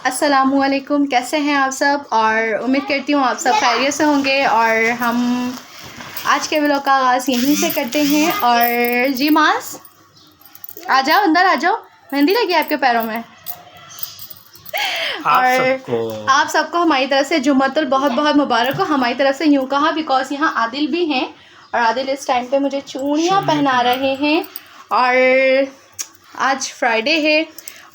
अस्सलामुअलैकुम, कैसे हैं आप सब। और उम्मीद करती हूँ आप सब खैरियत से होंगे। और हम आज के व्लॉग का आगाज़ यहीं से करते हैं। और जी मास आ जाओ, अंदर आ जाओ, मेहंदी लगी आपके पैरों में। और आप सबको हमारी तरफ से जुम्मतुल बहुत बहुत मुबारक हो। हमारी तरफ से यूँ कहा बिकॉज यहाँ आदिल भी हैं और आदिल इस टाइम पे मुझे चूड़ियाँ पहना रहे हैं। और आज फ्राइडे है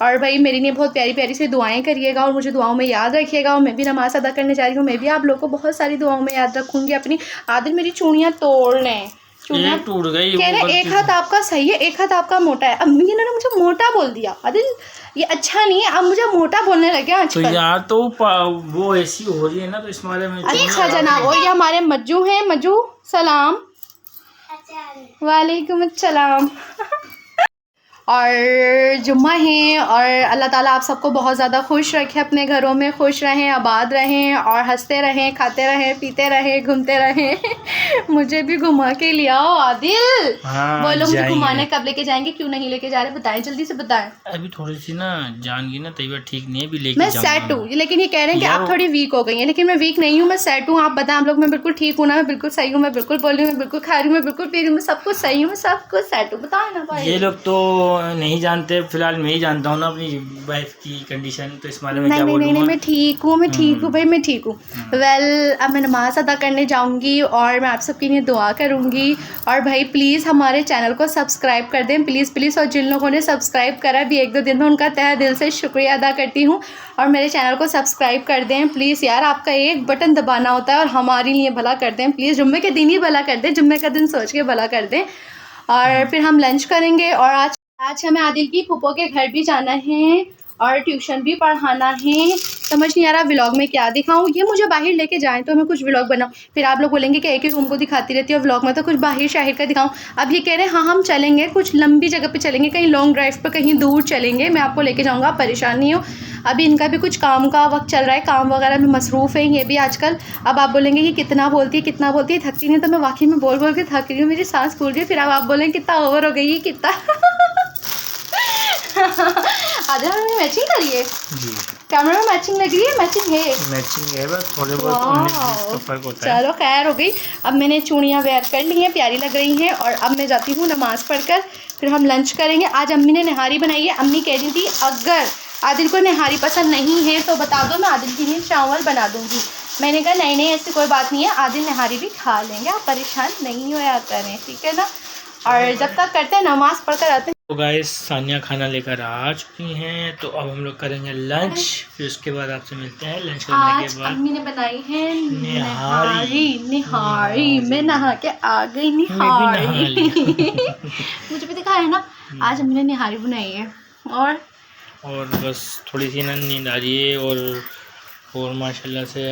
और भाई मेरी लिए बहुत प्यारी प्यारी सी दुआएं करिएगा और मुझे दुआओं में याद रखिएगा। और मैं भी नमाज़ अदा करने जा रही हूँ, मैं भी आप लोग को बहुत सारी दुआओं में याद रखूँगी अपनी। आदिल मेरी चूड़ियाँ तोड़ लें, चूड़ियाँ टूट गई। कह रहे एक हाथ आपका सही है, एक हाथ आपका मोटा है। अब इन्होंने मुझे मोटा बोल दिया। आदिल ये अच्छा नहीं है, अब मुझे मोटा बोलने लगे आजकल। तो यार तो वो ऐसी हो रही है ना, तो इस बारे में अच्छा जनाब। और ये हमारे मज्जू हैं, मज्जू सलाम। वालेकुम अस्सलाम। और जुम्मा है और अल्लाह ताला आप सबको बहुत ज़्यादा खुश रखे, अपने घरों में खुश रहें, आबाद रहें और हंसते रहें, खाते रहें, पीते रहें, घूमते रहें। मुझे भी घुमा के ले आओ आदिल। बोलो मुझे घुमाने कब लेके जाएंगे, क्यों नहीं लेके जा रहे, बताएं जल्दी से बताएं। अभी थोड़ी सी ना जान की ना तबीयत ठीक नहीं है, भी लेके मैं सेट हूँ, लेकिन ये कह रहे हैं कि आप थोड़ी वीक हो गई हैं। लेकिन मैं वीक नहीं हूँ, मैं सेट हूँ। आप बताएं आप लोग, मैं बिल्कुल ठीक हूँ ना, मैं बिल्कुल सही हूँ, मैं बिल्कुल बोल रही हूँ, मैं बिल्कुल खा रही हूँ, मैं बिल्कुल पी रही हूँ, मैं सब कुछ सही हूँ, मैं सब कुछ सेट हूँ। बताएं ना भाई। ये लोग तो नहीं जानते, फिलहाल मैं ही जानता हूँ ना अपनी वाइफ की कंडीशन, तो इस बारे में क्या बोलूँगा। नहीं, मैं ठीक हूँ, मैं ठीक हूँ भाई, मैं ठीक हूँ। वेल अब मैं नमाज़ अदा करने जाऊँगी और मैं आप सबके लिए दुआ करूँगी। और भाई प्लीज़ हमारे चैनल को सब्सक्राइब कर दें, प्लीज़ प्लीज़। और जिन लोगों ने सब्सक्राइब करा भी एक दो दिन में, उनका तहे दिल से शुक्रिया अदा करती हूँ। और मेरे चैनल को सब्सक्राइब कर दें प्लीज़ यार, आपका एक बटन दबाना होता है और हमारे लिए भला कर दें प्लीज़। जुम्मे के दिन ही भला कर दें, जुम्मे का दिन सोच के भला कर दें। और फिर हम लंच करेंगे। और आज हमें आदिल की फूफो के घर भी जाना है और ट्यूशन भी पढ़ाना है। समझ नहीं आ रहा व्लॉग में क्या दिखाऊं। ये मुझे बाहर लेके जाएं तो मैं कुछ व्लॉग बनाऊं, फिर आप लोग बोलेंगे कि एक ही रूम को दिखाती रहती है व्लॉग में, तो कुछ बाहर शहर का दिखाऊं। अब ये कह रहे हैं हाँ हम चलेंगे, कुछ लंबी जगह पे चलेंगे, कहीं लॉन्ग ड्राइव पे, कहीं दूर चलेंगे, मैं आपको लेके जाऊँगा, आप परेशान नहीं हो। अभी इनका भी कुछ काम का वक्त चल रहा है, काम वगैरह में मसरूफ़ है ये भी आजकल। अब आप बोलेंगे कि कितना बोलती है, कितना बोलती है, थकती नहीं। तो मैं वाकई में बोल बोल के थक रही हूँ, मेरी सांस फूल रही है। फिर अब आप बोलेंगे कितना ओवर हो गई, कितना। आधा हमने मैचिंग करी है जी, कैमरा में मैचिंग लग रही है, मैचिंग है बस थोड़े बहुत तो फर्क होता है। चलो खैर हो गई। अब मैंने चूड़ियाँ वेयर कर ली हैं, प्यारी लग रही हैं। और अब मैं जाती हूँ नमाज़ पढ़कर, फिर हम लंच करेंगे। आज अम्मी ने निहारी बनाई है। अम्मी कह रही थी अगर आदिल को निहारी पसंद नहीं है तो बता दो, मैं आदिल के लिए चावल बना दूँगी। मैंने कहा नहीं नहीं ऐसी कोई बात नहीं है, आदिल निहारी भी खा लेंगे, आप परेशान नहीं होया करें, ठीक है ना। और जब तक करते हैं नमाज़ पढ़कर आते हैं। तो गाइस सानिया खाना लेकर आ चुकी हैं, तो अब हम लोग करेंगे लंच, फिर उसके बाद आपसे मिलते हैं लंच करने के बाद। अम्मी ने बनाई है निहारी, मैं नहा के आ गई निहारी। मुझे भी दिखा है ना, आज अम्मी ने निहारी बनाई है। और बस थोड़ी सी ना नींद आ रही है। और माशाल्लाह से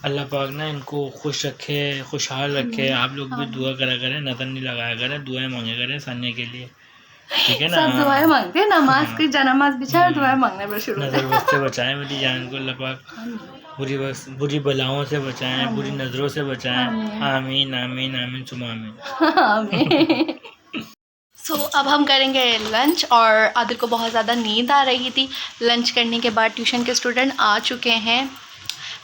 अल्लाह पाक ना इनको खुश रखे, खुशहाल रखे। आप लोग भी दुआ करा करें, नज़र नहीं लगाया करें, दुआएं मांगे करें सानिया के लिए, ठीक है ना। सब दुआएं मांगते हैं, नमाज की जनमाज बिछा दुआएं मांगने पर शुरू। नज़र बस से बचाएं मेरी जान को अल्लाह पाक, बुरी बलाओं से बचाएं, बुरी नज़रों से बचाएं। आमीन आमीन आमीन सुमा आमीन। सो अब हम करेंगे लंच। और आदिल को बहुत ज़्यादा नींद आ रही थी। लंच करने के बाद ट्यूशन के स्टूडेंट आ चुके हैं,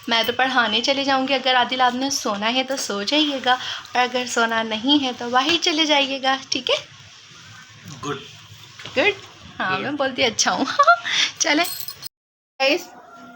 मैं तो पढ़ाने चले जाऊंगी। अगर आदिल आपने सोना है तो सो जाइएगा, और अगर सोना नहीं है तो बाहर चले जाइएगा, ठीक है। गुड हाँ मैं बोलती अच्छा हूँ। चले गाइस,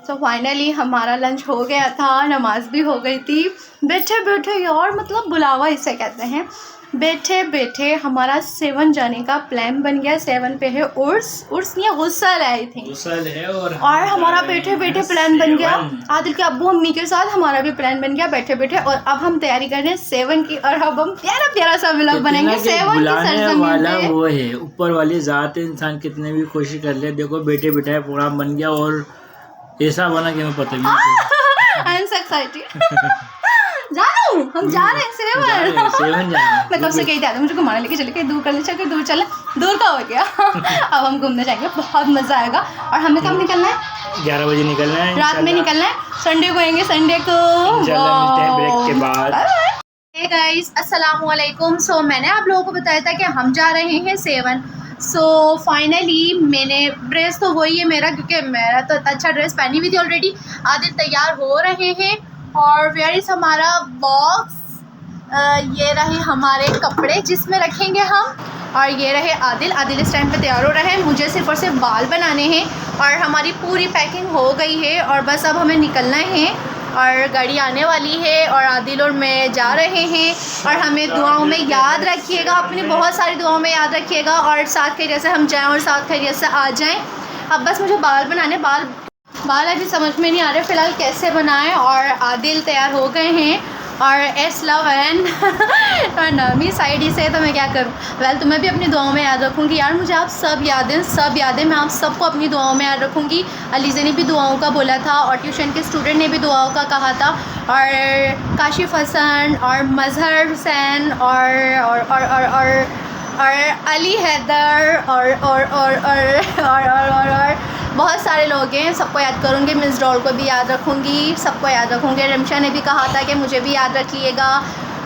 तो फाइनली हमारा लंच हो गया था, नमाज भी हो गई थी। बैठे बैठे यार, मतलब बुलावा इसे कहते हैं, बैठे बैठे हमारा 7 जाने का प्लान बन गया। 7 पे है उर्स नहीं, गुस्सल आई थी, गुस्सल है। और हमारा बैठे बैठे प्लान बन गया आदिल के अब्बू अम्मी के साथ, हमारा भी प्लान बन गया बैठे बैठे। और अब हम तैयारी कर रहे हैं 7 की, और अब हम प्यारा प्यारा सा व्लॉग बनाएंगे 7 की वाला वो है ऊपर वाली ज़ात है। इंसान कितने भी कोशिश कर ले, देखो बैठे बैठे प्रोग्राम बन गया और ऐसा बना कि हमें पता नहीं। जानू हम जा रहे हैं 7 मैं कब से कही था मुझे घुमाने लेके चले, कहीं दूर कर ले, चल दूर चले, दूर का हो गया। अब हम घूमने जाएंगे, बहुत मजा आएगा। और हमें कब निकलना है? 11 बजे निकलना है, रात में निकलना है। संडे को आएंगे, संडे को ब्रेक के बाद। हे गाइस अस्सलाम वालेकुम। सो मैंने आप लोगों को बताया था कि हम जा रहे हैं सो फाइनली मैंने ड्रेस तो वही है मेरा, क्योंकि मेरा तो अच्छा ड्रेस पहनी हुई थी ऑलरेडी। आदिल तैयार हो रहे हैं और वेयर इज़ हमारा बॉक्स। ये रहे हमारे कपड़े जिसमें रखेंगे हम, और ये रहे आदिल। आदिल इस टाइम पे तैयार हो रहे हैं, मुझे सिर्फ और सिर्फ बाल बनाने हैं और हमारी पूरी पैकिंग हो गई है और बस अब हमें निकलना है और गाड़ी आने वाली है और आदिल और मैं जा रहे हैं। और हमें दुआओं में याद रखिएगा, अपनी बहुत सारी दुआओं में याद रखिएगा और साथ खैरियत से हम जाएं और साथ खैरियत से आ जाएं। अब बस मुझे बाल बनाने, बाल अभी समझ में नहीं आ रहे फ़िलहाल कैसे बनाएं। और आदिल तैयार हो गए हैं और एस लव एंड और नमी साइड ही से, तो मैं क्या करूं। वेल तुम्हें भी अपनी दुआओं में याद रखूंगी यार, मुझे आप सब यादें मैं आप सबको अपनी दुआओं में याद रखूंगी। अलीज़ा ने भी दुआओं का बोला था और ट्यूशन के स्टूडेंट ने भी दुआओं का कहा था, और काशिफ हसन और मज़हर हुसैन और अली हैदर और बहुत सारे लोग हैं, सबको याद करूँगी। मिस डॉल को भी याद रखूँगी, सबको याद रखूँगी। रिमशा ने भी कहा था कि मुझे भी याद रखिएगा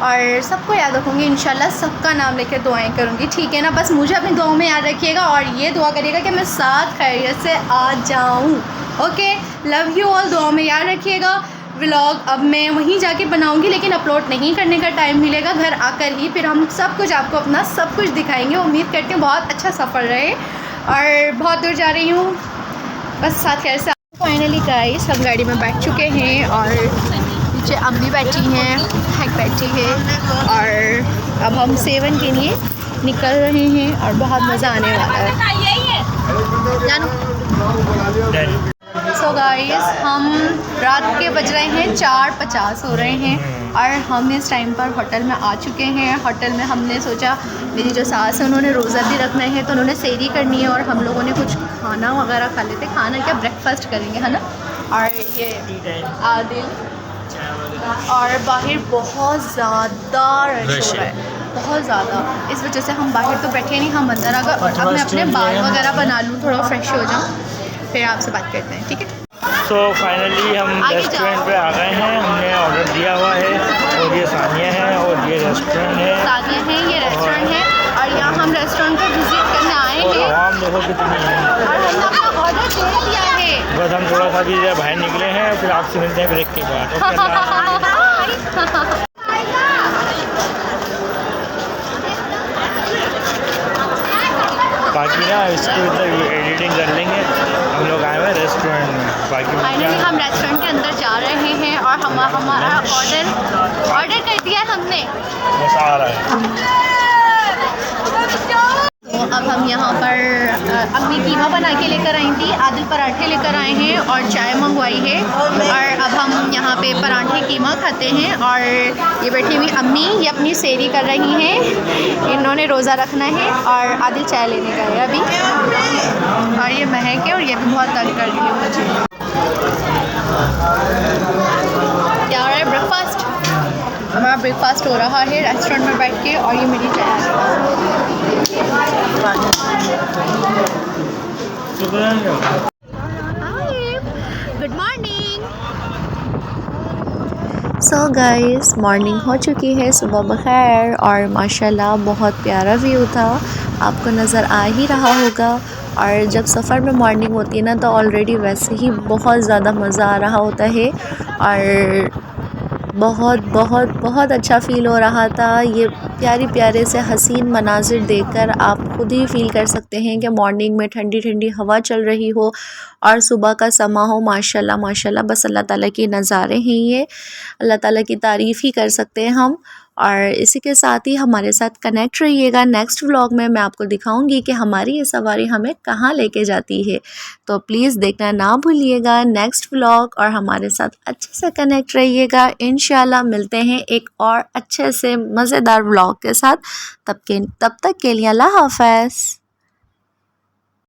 और सबको याद रखूँगी इंशाल्लाह। सबका नाम लेकर दुआएं करूँगी, ठीक है ना। बस मुझे अपनी दुआओं में याद रखिएगा और ये दुआ करिएगा कि मैं साथ खैरियत से आ जाऊँ। ओके, लव यू ऑल, दुआओं में याद रखिएगा। व्लॉग अब मैं वहीं जाके बनाऊंगी, लेकिन अपलोड नहीं करने का टाइम मिलेगा, घर आकर ही फिर हम सब कुछ आपको अपना सब कुछ दिखाएंगे। उम्मीद करते हैं बहुत अच्छा सफ़र रहे और बहुत दूर जा रही हूँ, बस साथ खैर से। फाइनली गाइस हम गाड़ी में बैठ चुके हैं और पीछे अम्मी बैठी हैं, हैक बैठी है और अब हम सेवन के लिए निकल रहे हैं और बहुत मज़ा आने वाला है। सो गाइस हम रात के बज रहे हैं 4:50 हो रहे हैं और हम इस टाइम पर होटल में आ चुके हैं। होटल में हमने सोचा, मेरी जो सास है उन्होंने रोज़ा भी रखना है तो उन्होंने सेहरी करनी है और हम लोगों ने कुछ खाना वगैरह खा लेते, खाना क्या ब्रेकफास्ट करेंगे, है ना। और ये आदिल, और बाहर बहुत ज़्यादा रश हो रहा है, बहुत ज़्यादा। इस वजह से हम बाहर तो बैठे नहीं, हम अंदर आ गए। और अब मैं अपने बाल वगैरह बना लूँ, थोड़ा फ्रेश हो जाऊँ, फिर आपसे बात करते हैं, ठीक है। तो फाइनली हम रेस्टोरेंट पे आ गए हैं, हमने ऑर्डर दिया हुआ है और ये सानिया है और ये रेस्टोरेंट है, सानिया है, ये रेस्टोरेंट है और यहाँ हम रेस्टोरेंट पर विज़िट करने आए और हैं आवाम देखो कितनी है। और हमने अपना ऑर्डर दे दिया है। बस हम थोड़ा सा भी बाहर निकले हैं, फिर आपसे मिलते हैं ब्रेक के बाद। ओके, अल्लाह हाफ़िज़। बाकी ना इसको इधर एडिटिंग कर लेंगे। हम लोग आए हुए रेस्टोरेंट में, बाकी फाइनली हम रेस्टोरेंट के अंदर जा रहे हैं और हमारा ऑर्डर कर दिया हमने। बस आ रहा है। तो अब हम यहाँ पर अम्मी कीमा बना के लेकर आई थी, आदिल पराठे लेकर आए हैं और चाय मंगवाई है और अब हम यहाँ पे पराठे कीमा खाते हैं। और ये बैठी हुई अम्मी, ये अपनी सेहरी कर रही हैं, इन्होंने रोज़ा रखना है और आदिल चाय लेने गए है अभी। और ये महक है और ये भी बहुत तंग कर रही है मुझे। क्या हो रहा है? ब्रेकफास्ट, हमारा ब्रेकफास्ट हो रहा है रेस्टोरेंट में बैठ के और ये मेरी चाय। Good morning. So guys morning हो चुकी है, सुबह बखैर। और माशाल्लाह बहुत प्यारा व्यू था, आपको नज़र आ ही रहा होगा। और जब सफ़र में मॉर्निंग होती है ना तो ऑलरेडी वैसे ही बहुत ज़्यादा मज़ा आ रहा होता है और बहुत बहुत बहुत अच्छा फ़ील हो रहा था। ये प्यारे प्यारे से हसीन मनाजिर देखकर आप खुद ही फ़ील कर सकते हैं कि मॉर्निंग में ठंडी ठंडी हवा चल रही हो और सुबह का समा हो। माशाल्लाह माशाल्लाह, बस अल्लाह ताला के नज़ारे हैं ये, अल्लाह ताला की तारीफ़ ही कर सकते हैं हम। और इसी के साथ ही हमारे साथ कनेक्ट रहिएगा। नेक्स्ट व्लॉग में मैं आपको दिखाऊंगी कि हमारी ये सवारी हमें कहाँ लेके जाती है, तो प्लीज़ देखना ना भूलिएगा नेक्स्ट व्लॉग और हमारे साथ अच्छे से कनेक्ट रहिएगा। इंशाल्लाह मिलते हैं एक और अच्छे से मज़ेदार व्लॉग के साथ। तब तक के लिए अल्लाह हाफ़िज़।